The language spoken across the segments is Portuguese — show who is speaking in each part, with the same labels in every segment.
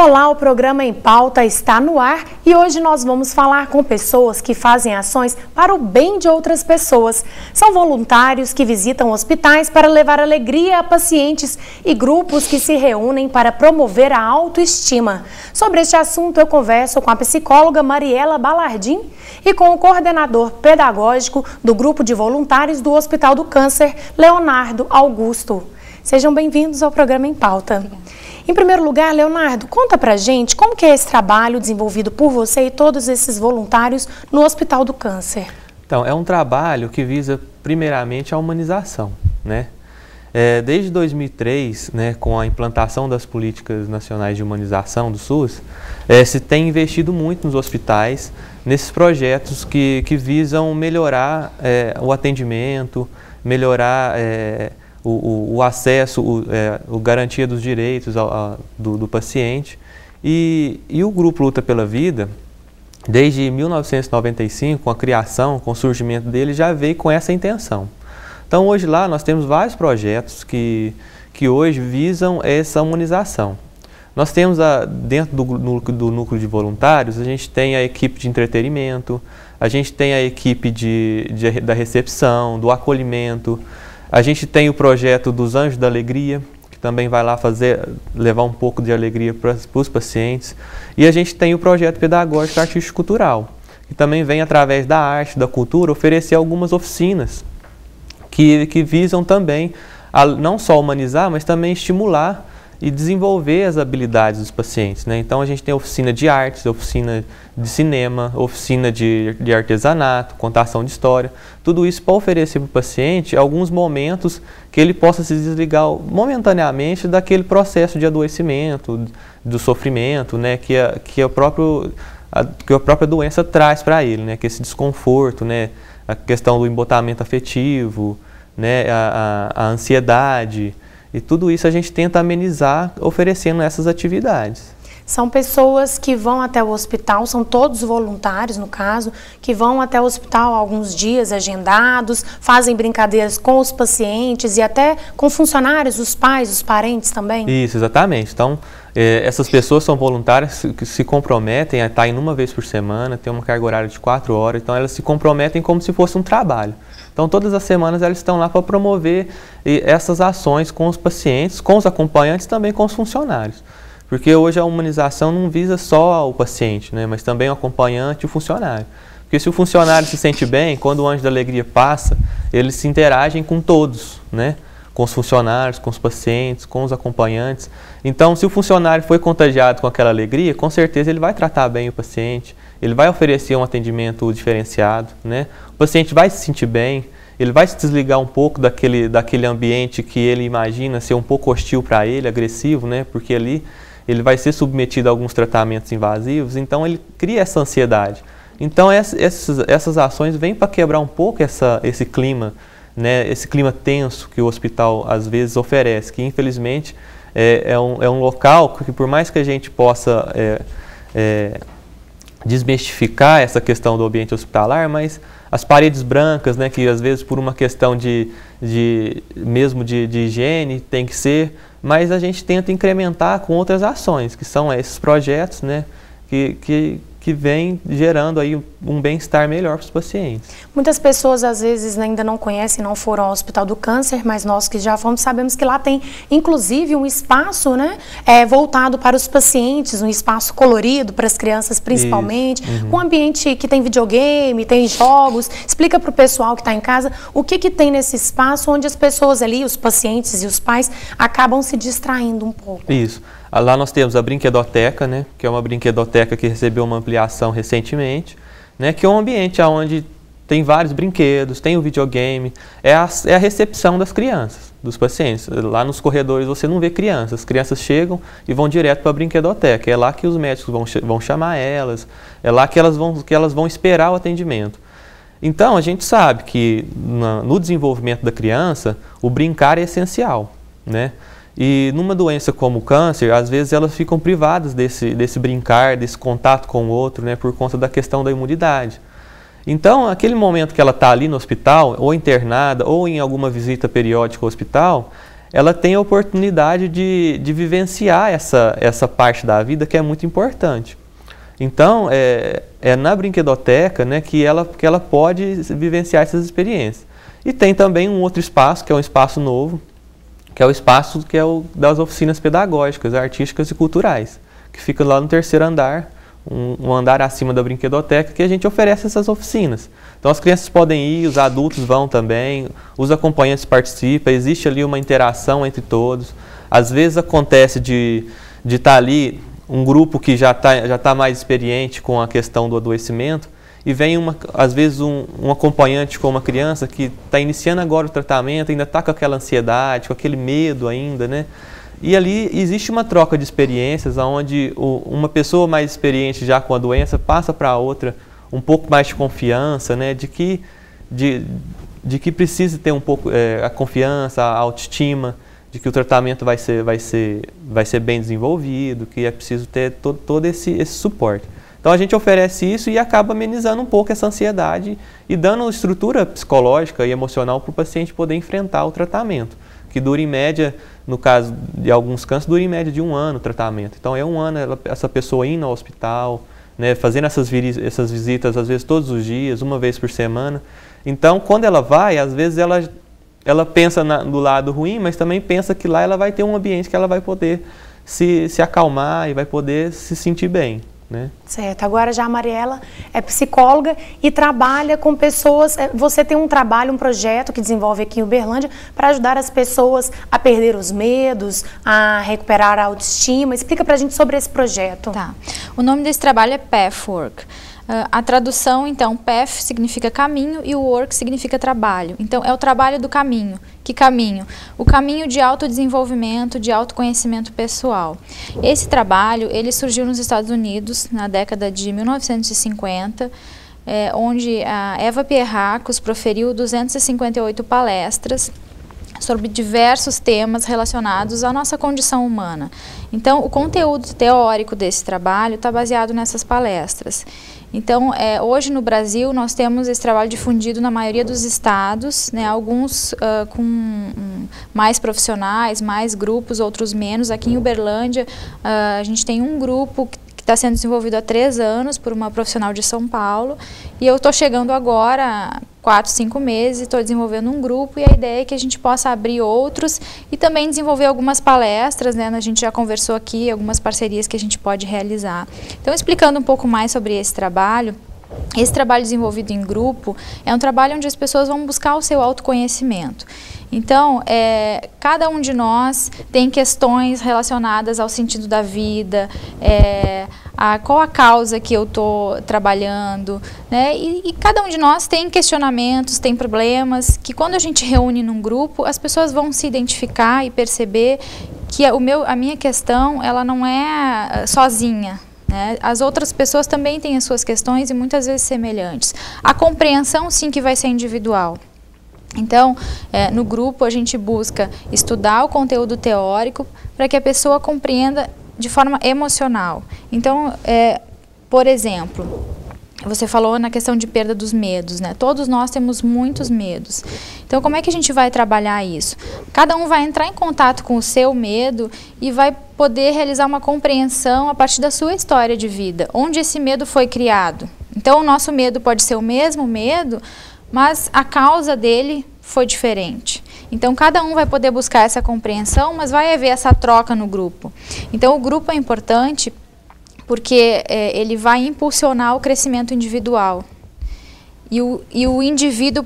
Speaker 1: Olá, o programa Em Pauta está no ar e hoje nós vamos falar com pessoas que fazem ações para o bem de outras pessoas. São voluntários que visitam hospitais para levar alegria a pacientes e grupos que se reúnem para promover a autoestima. Sobre este assunto eu converso com a psicóloga Mariela Balardim e com o coordenador pedagógico do grupo de voluntários do Hospital do Câncer, Leonardo Augusto. Sejam bem-vindos ao programa Em Pauta. Obrigada. Em primeiro lugar, Leonardo, conta pra gente como que é esse trabalho desenvolvido por você e todos esses voluntários no Hospital do Câncer.
Speaker 2: Então, é um trabalho que visa primeiramente a humanização, né? Desde 2003, né, com a implantação das políticas nacionais de humanização do SUS, se tem investido muito nos hospitais, nesses projetos que visam melhorar o atendimento, melhorar o acesso, a garantia dos direitos do paciente. E o Grupo Luta pela Vida, desde 1995, com a criação, com o surgimento dele, já veio com essa intenção. Então, hoje lá nós temos vários projetos que hoje visam essa humanização. Nós temos, dentro do núcleo de voluntários, a gente tem a equipe de entretenimento, a gente tem a equipe da recepção, do acolhimento. A gente tem o projeto dos Anjos da Alegria, que também vai lá levar um pouco de alegria para os pacientes. E a gente tem o projeto pedagógico artístico-cultural, que também vem, através da arte, da cultura, oferecer algumas oficinas que visam também não só humanizar, mas também estimular e desenvolver as habilidades dos pacientes, né? Então a gente tem oficina de artes, oficina de cinema, oficina de artesanato, contação de história, tudo isso para oferecer para o paciente alguns momentos que ele possa se desligar momentaneamente daquele processo de adoecimento, do sofrimento, né? que a própria doença traz para ele, né? Que esse desconforto, né? A questão do embotamento afetivo, né? A ansiedade. E tudo isso a gente tenta amenizar oferecendo essas atividades.
Speaker 1: São pessoas que vão até o hospital, são todos voluntários no caso, que vão até o hospital alguns dias agendados, fazem brincadeiras com os pacientes e até com funcionários, os pais, os parentes também? Isso,
Speaker 2: exatamente. Então, essas pessoas são voluntárias que se comprometem a estar indo uma vez por semana, tem uma carga horária de 4 horas, então elas se comprometem como se fosse um trabalho. Então, todas as semanas elas estão lá para promover essas ações com os pacientes, com os acompanhantes, também com os funcionários. Porque hoje a humanização não visa só o paciente, né, mas também o acompanhante e o funcionário. Porque se o funcionário se sente bem, quando o Anjo da Alegria passa, eles se interagem com todos, né? Com os funcionários, com os pacientes, com os acompanhantes. Então, se o funcionário foi contagiado com aquela alegria, com certeza ele vai tratar bem o paciente, ele vai oferecer um atendimento diferenciado, né? O paciente vai se sentir bem, ele vai se desligar um pouco daquele ambiente que ele imagina ser um pouco hostil para ele, agressivo, né? Porque ali ele vai ser submetido a alguns tratamentos invasivos, então ele cria essa ansiedade. Então, essas ações vêm para quebrar um pouco esse clima, né, esse clima tenso que o hospital às vezes oferece, que infelizmente é um local que, por mais que a gente possa desmistificar essa questão do ambiente hospitalar, mas as paredes brancas, né, que às vezes por uma questão mesmo de higiene tem que ser, mas a gente tenta incrementar com outras ações, que são esses projetos, né, que vem gerando aí um bem-estar melhor para os pacientes.
Speaker 1: Muitas pessoas às vezes ainda não conhecem, não foram ao Hospital do Câncer, mas nós que já fomos sabemos que lá tem inclusive um espaço, né, voltado para os pacientes, um espaço colorido para as crianças principalmente, um ambiente que tem videogame, tem jogos. Explica para o pessoal que está em casa o que tem nesse espaço onde as pessoas ali, os pacientes e os pais, acabam se distraindo um pouco.
Speaker 2: Isso. Lá nós temos a brinquedoteca, né, que é uma brinquedoteca que recebeu uma ampliação recentemente, né, que é um ambiente onde tem vários brinquedos, tem o videogame, é a recepção das crianças, dos pacientes. Lá nos corredores você não vê crianças, as crianças chegam e vão direto para a brinquedoteca, é lá que os médicos vão chamar elas, é lá que elas vão esperar o atendimento. Então, a gente sabe que no desenvolvimento da criança, o brincar é essencial, né? E numa doença como o câncer, às vezes elas ficam privadas desse brincar, desse contato com o outro, né, por conta da questão da imunidade. Então, aquele momento que ela está ali no hospital, ou internada, ou em alguma visita periódica ao hospital, ela tem a oportunidade de vivenciar essa parte da vida que é muito importante. Então, é na brinquedoteca, né, que ela pode vivenciar essas experiências. E tem também um outro espaço, que é um espaço novo, que é o espaço das oficinas pedagógicas, artísticas e culturais, que fica lá no 3º andar, um andar acima da brinquedoteca, que a gente oferece essas oficinas. Então as crianças podem ir, os adultos vão também, os acompanhantes participam, existe ali uma interação entre todos. Às vezes acontece de estar ali um grupo que já tá mais experiente com a questão do adoecimento, e vem, às vezes, um acompanhante com uma criança que está iniciando agora o tratamento, ainda está com aquela ansiedade, com aquele medo ainda, né? E ali existe uma troca de experiências, onde uma pessoa mais experiente já com a doença passa para a outra um pouco mais de confiança, né? De que precisa ter um pouco a confiança, a autoestima, de que o tratamento vai ser bem desenvolvido, que é preciso ter todo esse suporte. Então a gente oferece isso e acaba amenizando um pouco essa ansiedade e dando estrutura psicológica e emocional para o paciente poder enfrentar o tratamento, que dura em média, no caso de alguns cânceres, dura em média de 1 ano o tratamento. Então é 1 ano essa pessoa indo ao hospital, né, fazendo essas visitas às vezes todos os dias, 1 vez por semana. Então quando ela vai, às vezes ela pensa do lado ruim, mas também pensa que lá ela vai ter um ambiente que ela vai poder se acalmar e vai poder se sentir bem. Né?
Speaker 1: Certo. Agora já a Mariela é psicóloga e trabalha com pessoas. Você tem um trabalho, um projeto que desenvolve aqui em Uberlândia para ajudar as pessoas a perder os medos, a recuperar a autoestima. Explica pra gente sobre esse projeto.
Speaker 3: Tá. O nome desse trabalho é Pathwork. A tradução, então, path significa caminho e o work significa trabalho. Então, é o trabalho do caminho. Que caminho? O caminho de autodesenvolvimento, de autoconhecimento pessoal. Esse trabalho, ele surgiu nos Estados Unidos na década de 1950, onde a Eva Pierrakos proferiu 258 palestras sobre diversos temas relacionados à nossa condição humana. Então, o conteúdo teórico desse trabalho está baseado nessas palestras. Então, hoje no Brasil, nós temos esse trabalho difundido na maioria dos estados, né, alguns com mais profissionais, mais grupos, outros menos. Aqui em Uberlândia, a gente tem um grupo que está sendo desenvolvido há 3 anos por uma profissional de São Paulo, e eu estou chegando agora 4, 5 meses e estou desenvolvendo um grupo, e a ideia é que a gente possa abrir outros e também desenvolver algumas palestras, né? A gente já conversou aqui, algumas parcerias que a gente pode realizar. Então, explicando um pouco mais sobre esse trabalho desenvolvido em grupo é um trabalho onde as pessoas vão buscar o seu autoconhecimento. Então, cada um de nós tem questões relacionadas ao sentido da vida, qual a causa que eu estou trabalhando, né? E cada um de nós tem questionamentos, tem problemas, que quando a gente reúne num grupo, as pessoas vão se identificar e perceber que a minha questão, ela não é sozinha. As outras pessoas também têm as suas questões e muitas vezes semelhantes. A compreensão, sim, que vai ser individual. Então, no grupo, a gente busca estudar o conteúdo teórico para que a pessoa compreenda de forma emocional. Então, por exemplo, você falou na questão de perda dos medos, né? Todos nós temos muitos medos. Então, como é que a gente vai trabalhar isso? Cada um vai entrar em contato com o seu medo e vai poder realizar uma compreensão a partir da sua história de vida, onde esse medo foi criado. Então, o nosso medo pode ser o mesmo medo, mas a causa dele foi diferente. Então, cada um vai poder buscar essa compreensão, mas vai haver essa troca no grupo. Então, o grupo é importante porque ele vai impulsionar o crescimento individual. E o indivíduo,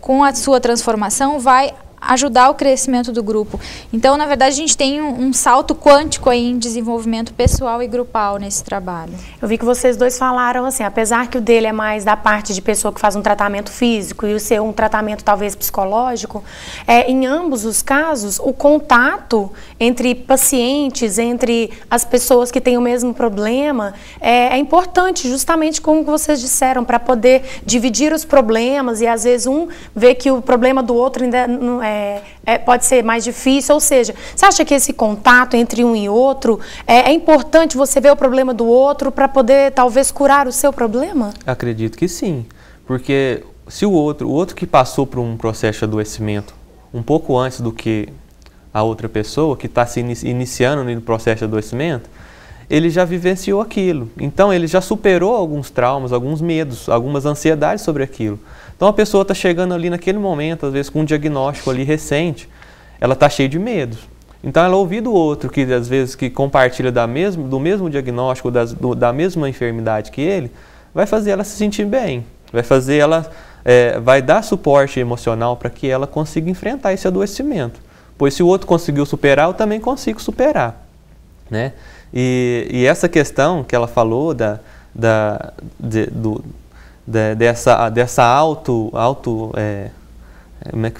Speaker 3: com a sua transformação, vai ajudar o crescimento do grupo. Então, na verdade, a gente tem um salto quântico aí em desenvolvimento pessoal e grupal nesse trabalho.
Speaker 1: Eu vi que vocês dois falaram assim, apesar que o dele é mais da parte de pessoa que faz um tratamento físico e o seu um tratamento talvez psicológico, em ambos os casos, o contato entre pacientes, entre as pessoas que têm o mesmo problema, é importante, justamente como vocês disseram, para poder dividir os problemas e às vezes um vê que o problema do outro ainda não pode ser mais difícil, ou seja, você acha que esse contato entre um e outro é importante você ver o problema do outro para poder talvez curar o seu problema?
Speaker 2: Acredito que sim, porque se o outro que passou por um processo de adoecimento um pouco antes do que a outra pessoa que está se iniciando no processo de adoecimento, ele já vivenciou aquilo. Então, ele já superou alguns traumas, alguns medos, algumas ansiedades sobre aquilo. Então, a pessoa está chegando ali naquele momento, às vezes com um diagnóstico ali recente, ela está cheia de medos. Então, ela ouvir do outro, que às vezes que compartilha do mesmo diagnóstico, da mesma enfermidade que ele, vai fazer ela se sentir bem, vai fazer ela, vai dar suporte emocional para que ela consiga enfrentar esse adoecimento. Pois se o outro conseguiu superar, eu também consigo superar, né? E essa questão que ela falou dessa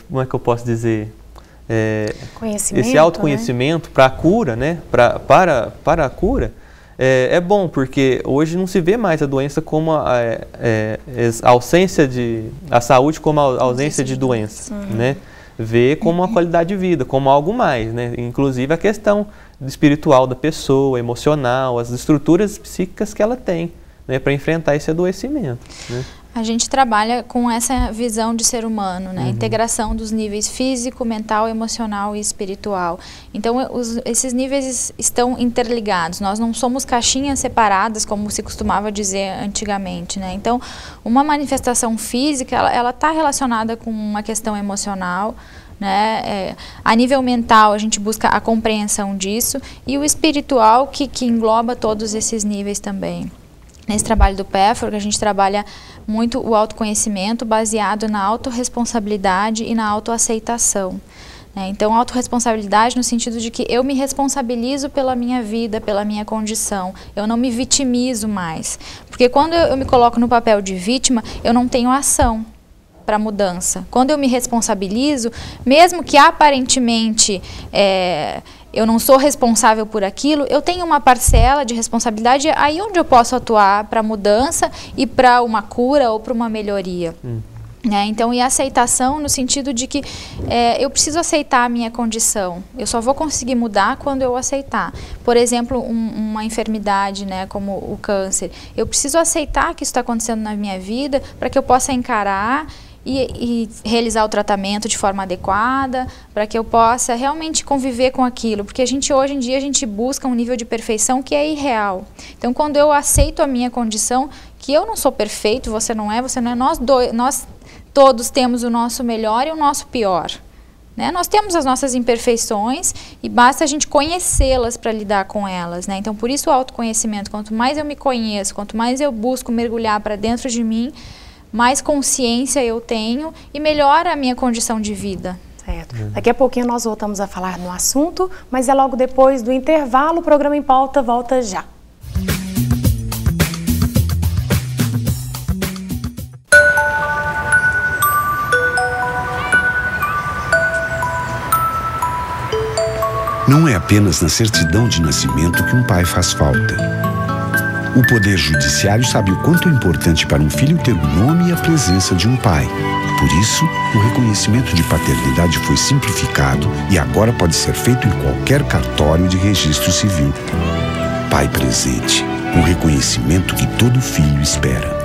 Speaker 2: como é que eu posso dizer? Esse autoconhecimento, né? Para a cura, né? Para a cura, é bom, porque hoje não se vê mais a doença como a ausência a saúde como a ausência de doença, né? Vê como uma qualidade de vida, como algo mais, né? Inclusive a questão espiritual da pessoa, emocional, as estruturas psíquicas que ela tem, né, para enfrentar esse adoecimento, né?
Speaker 3: A gente trabalha com essa visão de ser humano, né? Integração dos níveis físico, mental, emocional e espiritual. Então, esses níveis estão interligados. Nós não somos caixinhas separadas, como se costumava dizer antigamente, né? Então, uma manifestação física, ela está relacionada com uma questão emocional, né? A nível mental, a gente busca a compreensão disso, e o espiritual que engloba todos esses níveis também. Nesse trabalho do PEFORG, a gente trabalha muito o autoconhecimento baseado na autorresponsabilidade e na autoaceitação, né? Então, autorresponsabilidade no sentido de que eu me responsabilizo pela minha vida, pela minha condição, eu não me vitimizo mais. Porque quando eu me coloco no papel de vítima, eu não tenho ação para mudança. Quando eu me responsabilizo, mesmo que aparentemente eu não sou responsável por aquilo, eu tenho uma parcela de responsabilidade aí onde eu posso atuar para mudança e para uma cura ou para uma melhoria. Então, e a aceitação no sentido de que eu preciso aceitar a minha condição. Eu só vou conseguir mudar quando eu aceitar. Por exemplo, uma enfermidade, né, como o câncer. Eu preciso aceitar que isso está acontecendo na minha vida para que eu possa encarar e realizar o tratamento de forma adequada, para que eu possa realmente conviver com aquilo, porque hoje em dia a gente busca um nível de perfeição que é irreal. Então, quando eu aceito a minha condição, que eu não sou perfeito, você não é, nós todos temos o nosso melhor e o nosso pior, né? Nós temos as nossas imperfeições e basta a gente conhecê-las para lidar com elas, né? Então, por isso o autoconhecimento, quanto mais eu me conheço, quanto mais eu busco mergulhar para dentro de mim, mais consciência eu tenho e melhora a minha condição de vida.
Speaker 1: Certo. Daqui a pouquinho nós voltamos a falar no assunto, mas é logo depois do intervalo. O programa Em Pauta volta já.
Speaker 4: Não é apenas na certidão de nascimento que um pai faz falta. O Poder Judiciário sabe o quanto é importante para um filho ter o nome e a presença de um pai. Por isso, o reconhecimento de paternidade foi simplificado e agora pode ser feito em qualquer cartório de registro civil. Pai presente, o reconhecimento que todo filho espera.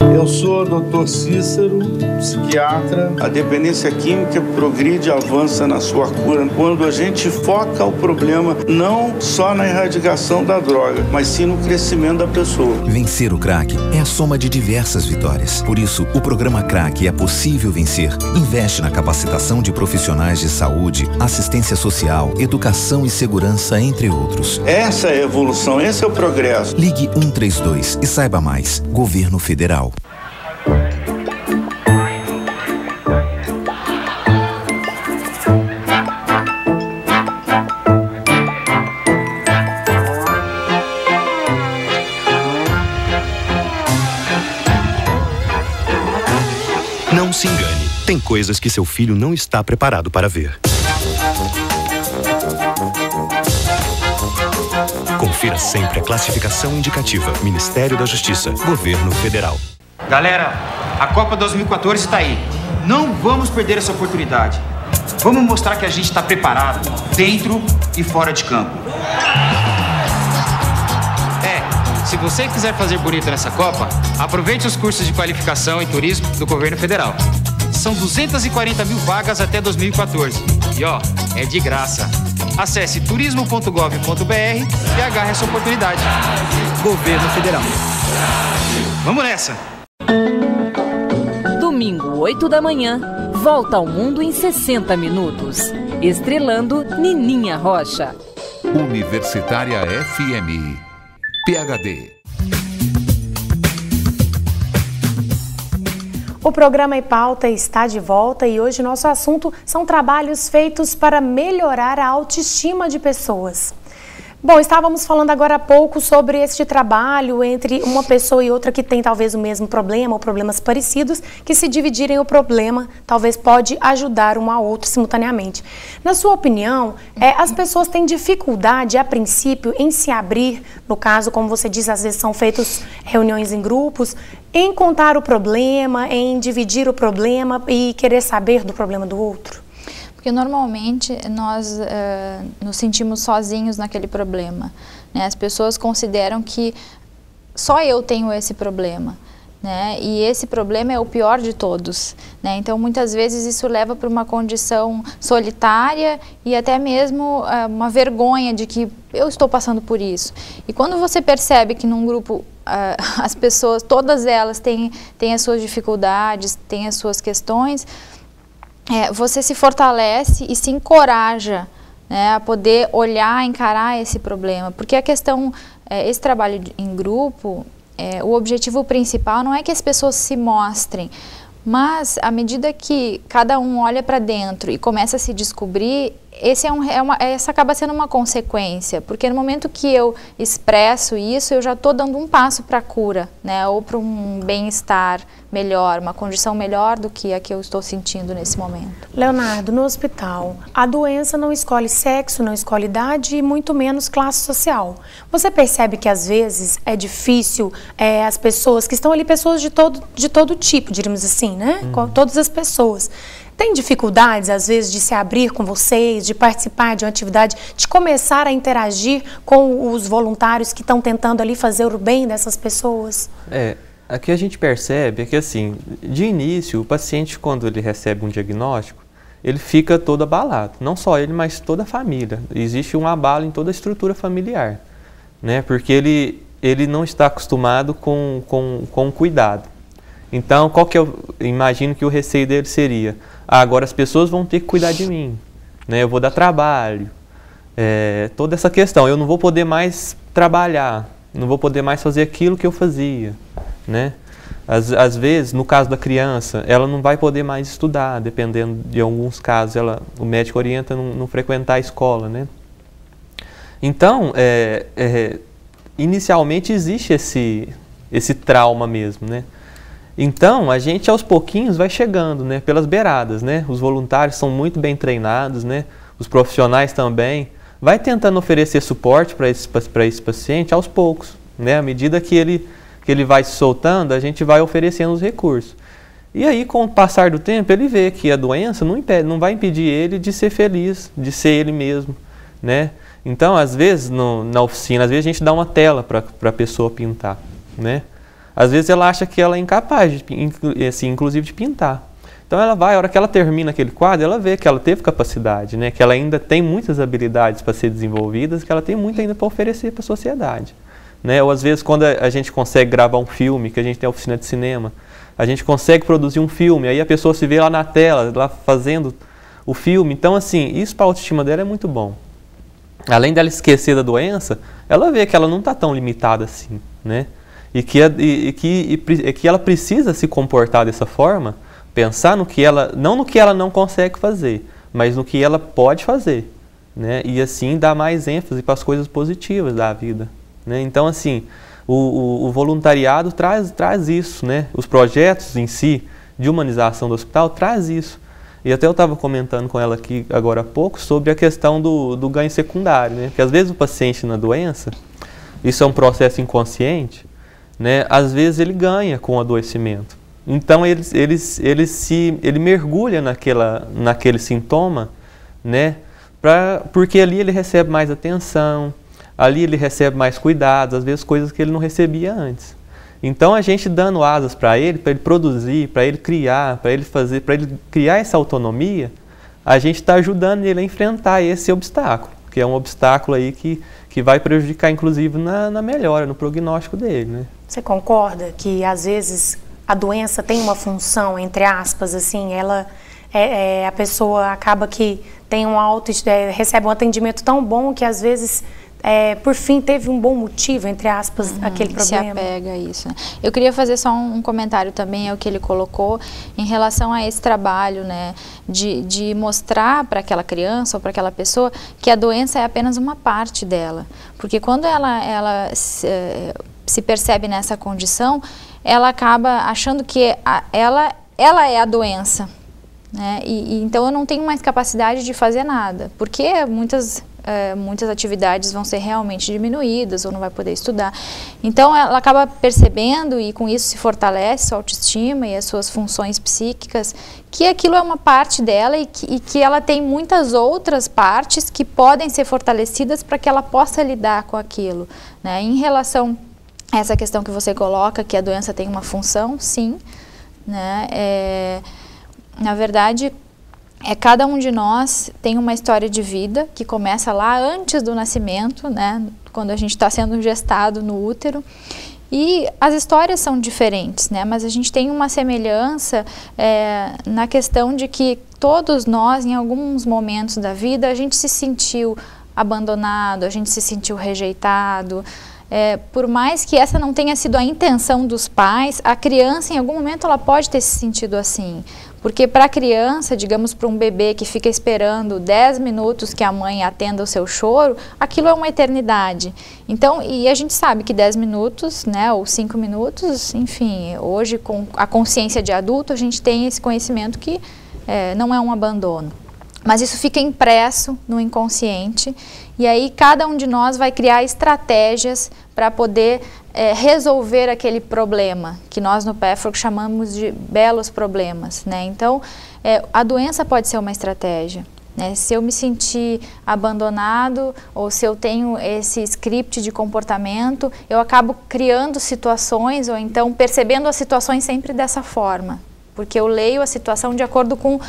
Speaker 5: Eu sou o Dr. Cícero, psiquiatra. A dependência química progride e avança na sua cura quando a gente foca o problema não só na erradicação da droga, mas sim no crescimento da pessoa.
Speaker 6: Vencer o crack é a soma de diversas vitórias. Por isso, o programa Crack é possível vencer. Investe na capacitação de profissionais de saúde, assistência social, educação e segurança, entre outros.
Speaker 5: Essa é a evolução, esse é o progresso.
Speaker 6: Ligue 132 e saiba mais. Governo Federal.
Speaker 7: Não se engane, tem coisas que seu filho não está preparado para ver. Confira sempre a classificação indicativa. Ministério da Justiça, Governo Federal.
Speaker 8: Galera, a Copa 2014 está aí. Não vamos perder essa oportunidade. Vamos mostrar que a gente está preparado, dentro e fora de campo. Se você quiser fazer bonito nessa Copa, aproveite os cursos de qualificação em turismo do Governo Federal. São 240 mil vagas até 2014. E ó, é de graça. Acesse turismo.gov.br e agarre essa oportunidade. Governo Federal. Vamos nessa!
Speaker 9: Domingo, 8 da manhã, Volta ao Mundo em 60 minutos. Estrelando Nininha Rocha.
Speaker 10: Universitária FM. PhD.
Speaker 1: O programa Em Pauta está de volta e hoje nosso assunto são trabalhos feitos para melhorar a autoestima de pessoas. Bom, estávamos falando agora há pouco sobre este trabalho entre uma pessoa e outra que tem talvez o mesmo problema ou problemas parecidos, que se dividirem o problema talvez pode ajudar um ao outro simultaneamente. Na sua opinião, as pessoas têm dificuldade a princípio em se abrir, no caso, como você disse, às vezes são feitas reuniões em grupos, em contar o problema, em dividir o problema e querer saber do problema do outro?
Speaker 3: Porque normalmente nós nos sentimos sozinhos naquele problema, né? As pessoas consideram que só eu tenho esse problema, né? E esse problema é o pior de todos, né? Então muitas vezes isso leva para uma condição solitária e até mesmo uma vergonha de que eu estou passando por isso. E quando você percebe que num grupo as pessoas, todas elas têm as suas dificuldades, têm as suas questões, você se fortalece e se encoraja, né, a poder olhar, encarar esse problema. Porque a questão, esse trabalho em grupo, o objetivo principal não é que as pessoas se mostrem, mas à medida que cada um olha para dentro e começa a se descobrir, essa acaba sendo uma consequência, porque no momento que eu expresso isso, eu já estou dando um passo para a cura, né, ou para um bem-estar melhor, uma condição melhor do que a que eu estou sentindo nesse momento.
Speaker 1: Leonardo, no hospital, a doença não escolhe sexo, não escolhe idade e muito menos classe social. Você percebe que às vezes é difícil as pessoas que estão ali, pessoas de todo tipo, diríamos assim, né? Todas as pessoas. Tem dificuldades, às vezes, de se abrir com vocês, de participar de uma atividade, de começar a interagir com os voluntários que estão tentando ali fazer o bem dessas pessoas?
Speaker 2: Aqui a gente percebe que, assim, de início, o paciente, quando ele recebe um diagnóstico, ele fica todo abalado. Não só ele, mas toda a família. Existe um abalo em toda a estrutura familiar, né? Porque ele não está acostumado com cuidado. Então, imagino que o receio dele seria, agora as pessoas vão ter que cuidar de mim, né? Eu vou dar trabalho, toda essa questão, eu não vou poder mais trabalhar, não vou poder mais fazer aquilo que eu fazia, né? Às vezes, no caso da criança, ela não vai poder mais estudar, dependendo de alguns casos, o médico orienta a não frequentar a escola, né? Então, inicialmente existe esse trauma mesmo, né? Então, a gente aos pouquinhos vai chegando, né, pelas beiradas, né? Os voluntários são muito bem treinados, né? Os profissionais também. Vai tentando oferecer suporte para esse paciente aos poucos, né? À medida que ele vai se soltando, a gente vai oferecendo os recursos. E aí, com o passar do tempo, ele vê que a doença não vai impedir ele de ser feliz, de ser ele mesmo, né? Então, às vezes, na oficina, às vezes a gente dá uma tela para a pessoa pintar, né? Às vezes ela acha que ela é incapaz, inclusive de pintar. Então ela vai, a hora que ela termina aquele quadro, ela vê que ela teve capacidade, né? Que ela ainda tem muitas habilidades para ser desenvolvidas, que ela tem muito ainda para oferecer para a sociedade, né? Ou às vezes quando a gente consegue gravar um filme, que a gente tem a oficina de cinema, a gente consegue produzir um filme, aí a pessoa se vê lá na tela, lá fazendo o filme. Então assim, isso para a autoestima dela é muito bom. Além dela esquecer da doença, ela vê que ela não está tão limitada assim, né? E que ela precisa se comportar dessa forma, pensar não no que ela não consegue fazer, mas no que ela pode fazer, né? E assim dar mais ênfase para as coisas positivas da vida, né? Então assim, o voluntariado traz isso, né? Os projetos em si de humanização do hospital traz isso. E até eu estava comentando com ela aqui agora há pouco sobre a questão do ganho secundário, né? Porque às vezes o paciente na doença, isso é um processo inconsciente, né? Às vezes ele ganha com o adoecimento. Então ele mergulha naquele sintoma, né? Porque ali ele recebe mais atenção, ali ele recebe mais cuidados, às vezes coisas que ele não recebia antes. Então a gente dando asas para ele produzir, para ele criar, para ele criar essa autonomia, a gente está ajudando ele a enfrentar esse obstáculo, que é um obstáculo aí que vai prejudicar inclusive na melhora, no prognóstico dele, né? Você
Speaker 1: concorda que às vezes a doença tem uma função, entre aspas, assim, ela a pessoa acaba que tem recebe um atendimento tão bom que às vezes por fim teve um bom motivo, entre aspas, aquele problema.
Speaker 3: Se apega a isso. Eu queria fazer só um comentário também, é o que ele colocou, em relação a esse trabalho, né, de mostrar para aquela criança ou para aquela pessoa que a doença é apenas uma parte dela. Porque quando ela se percebe nessa condição, ela acaba achando que ela é a doença. Né? Então eu não tenho mais capacidade de fazer nada, porque muitas atividades vão ser realmente diminuídas ou não vai poder estudar. Então ela acaba percebendo e com isso se fortalece sua autoestima e as suas funções psíquicas, que aquilo é uma parte dela e que ela tem muitas outras partes que podem ser fortalecidas para que ela possa lidar com aquilo. Né? Em relação a essa questão que você coloca, que a doença tem uma função, sim, né? Na verdade, cada um de nós tem uma história de vida que começa lá antes do nascimento, né, quando a gente está sendo gestado no útero, e as histórias são diferentes, né, mas a gente tem uma semelhança na questão de que todos nós, em alguns momentos da vida, a gente se sentiu abandonado, a gente se sentiu rejeitado. Por mais que essa não tenha sido a intenção dos pais, a criança em algum momento ela pode ter se sentido assim. Porque para a criança, digamos para um bebê que fica esperando 10 minutos que a mãe atenda o seu choro, aquilo é uma eternidade. Então, e a gente sabe que 10 minutos, né, ou 5 minutos, enfim, hoje com a consciência de adulto, a gente tem esse conhecimento que não é um abandono. Mas isso fica impresso no inconsciente e aí cada um de nós vai criar estratégias para poder resolver aquele problema, que nós no PEFORC chamamos de belos problemas, né? Então, a doença pode ser uma estratégia, né? Se eu me sentir abandonado ou se eu tenho esse script de comportamento, eu acabo criando situações ou então percebendo as situações sempre dessa forma. Porque eu leio a situação de acordo com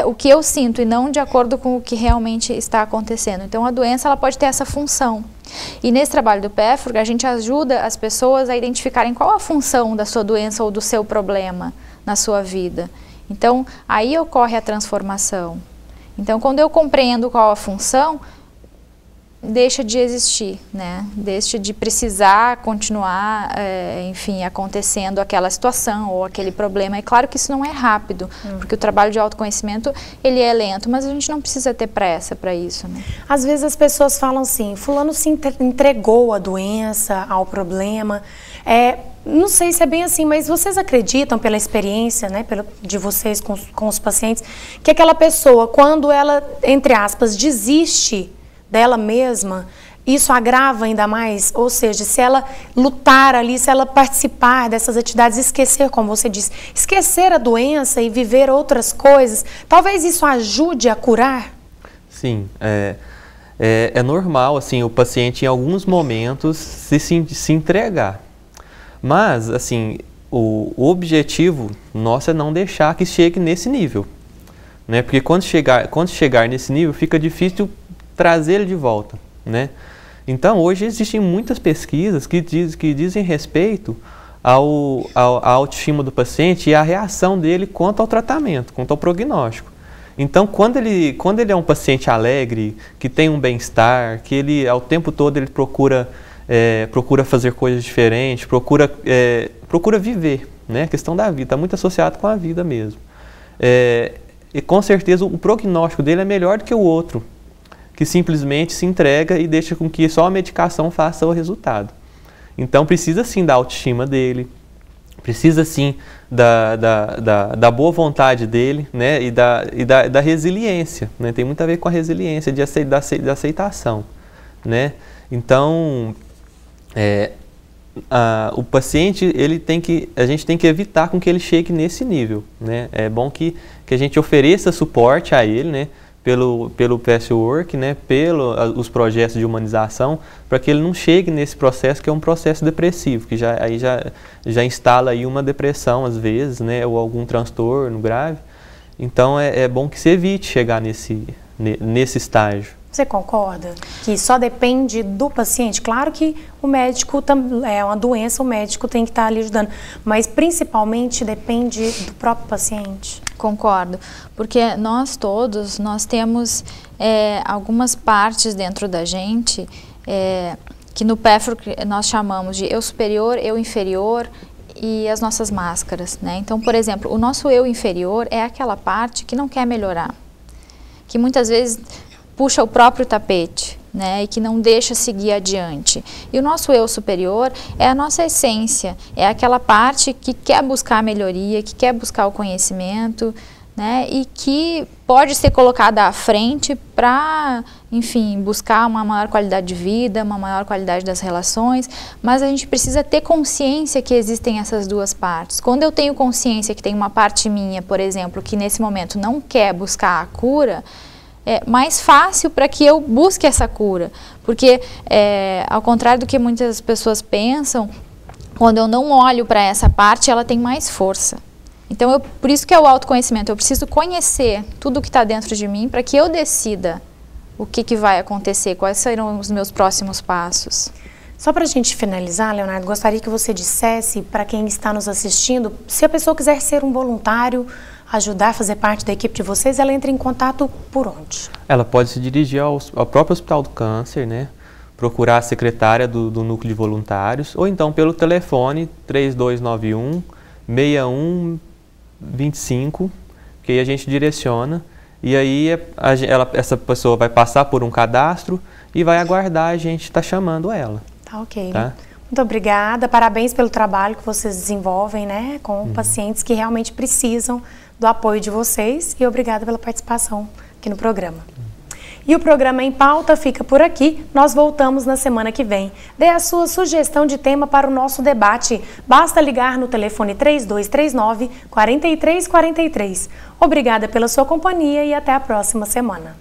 Speaker 3: o que eu sinto e não de acordo com o que realmente está acontecendo. Então, a doença ela pode ter essa função. E nesse trabalho do PEFORC, a gente ajuda as pessoas a identificarem qual a função da sua doença ou do seu problema na sua vida. Então, aí ocorre a transformação. Então, quando eu compreendo qual a função, deixa de existir, né? Deixa de precisar continuar, enfim, acontecendo aquela situação ou aquele problema. É claro que isso não é rápido, porque o trabalho de autoconhecimento, ele é lento, mas a gente não precisa ter pressa para isso, né?
Speaker 1: Às vezes as pessoas falam assim, fulano se entregou à doença, ao problema. Não sei se é bem assim, mas vocês acreditam, pela experiência, né, de vocês com os pacientes, que aquela pessoa, quando ela, entre aspas, desiste dela mesma, isso agrava ainda mais? Ou seja, se ela lutar ali, se ela participar dessas atividades, esquecer, como você disse, esquecer a doença e viver outras coisas, talvez isso ajude a curar?
Speaker 2: Sim, é normal, assim, o paciente em alguns momentos se entregar. Mas, assim, o objetivo nosso é não deixar que chegue nesse nível, né? Porque quando chegar nesse nível, fica difícil trazer ele de volta, né? Então, hoje existem muitas pesquisas que dizem respeito à autoestima do paciente e à reação dele quanto ao tratamento, quanto ao prognóstico. Então, quando ele é um paciente alegre, que tem um bem-estar, que ele, ao tempo todo, ele procura fazer coisas diferentes, procura viver, né? A questão da vida está muito associada com a vida mesmo. E com certeza o prognóstico dele é melhor do que o outro, que simplesmente se entrega e deixa com que só a medicação faça o resultado. Então precisa sim da autoestima dele, precisa sim da boa vontade dele, né? e da resiliência, né? Tem muito a ver com a resiliência, da aceitação, né? Então, o paciente, a gente tem que evitar com que ele chegue nesse nível, né? É bom que a gente ofereça suporte a ele, né? pelo patchwork, né, pelos projetos de humanização, para que ele não chegue nesse processo que é um processo depressivo, que já instala aí uma depressão às vezes, né, ou algum transtorno grave. Então é bom que se evite chegar nesse estágio.
Speaker 1: Você concorda que só depende do paciente? Claro que o médico é uma doença, o médico tem que estar ali ajudando, mas principalmente depende do próprio paciente.
Speaker 3: Concordo, porque nós temos algumas partes dentro da gente que no PEFORK nós chamamos de eu superior, eu inferior e as nossas máscaras, né? Então, por exemplo, o nosso eu inferior é aquela parte que não quer melhorar, que muitas vezes puxa o próprio tapete, né, e que não deixa seguir adiante. E o nosso eu superior é a nossa essência, é aquela parte que quer buscar a melhoria, que quer buscar o conhecimento, né, e que pode ser colocada à frente para, enfim, buscar uma maior qualidade de vida, uma maior qualidade das relações, mas a gente precisa ter consciência que existem essas duas partes. Quando eu tenho consciência que tem uma parte minha, por exemplo, que nesse momento não quer buscar a cura, é mais fácil para que eu busque essa cura, porque ao contrário do que muitas pessoas pensam, quando eu não olho para essa parte, ela tem mais força. Então, por isso que é o autoconhecimento, eu preciso conhecer tudo que está dentro de mim para que eu decida o que vai acontecer, quais serão os meus próximos passos.
Speaker 1: Só para a gente finalizar, Leonardo, gostaria que você dissesse para quem está nos assistindo, se a pessoa quiser ser um voluntário, ajudar a fazer parte da equipe de vocês, ela entra em contato por onde? Ela pode se dirigir ao próprio Hospital do Câncer, né? Procurar a secretária do núcleo de voluntários, ou então pelo telefone 3291-6125, que aí a gente direciona, e aí essa pessoa vai passar por um cadastro e vai aguardar a gente estar chamando ela. Tá ok. Tá? Muito obrigada, parabéns pelo trabalho que vocês desenvolvem, né, com pacientes que realmente precisam do apoio de vocês, e obrigada pela participação aqui no programa. E o programa Em Pauta fica por aqui, nós voltamos na semana que vem. Dê a sua sugestão de tema para o nosso debate, basta ligar no telefone 3239-4343. Obrigada pela sua companhia e até a próxima semana.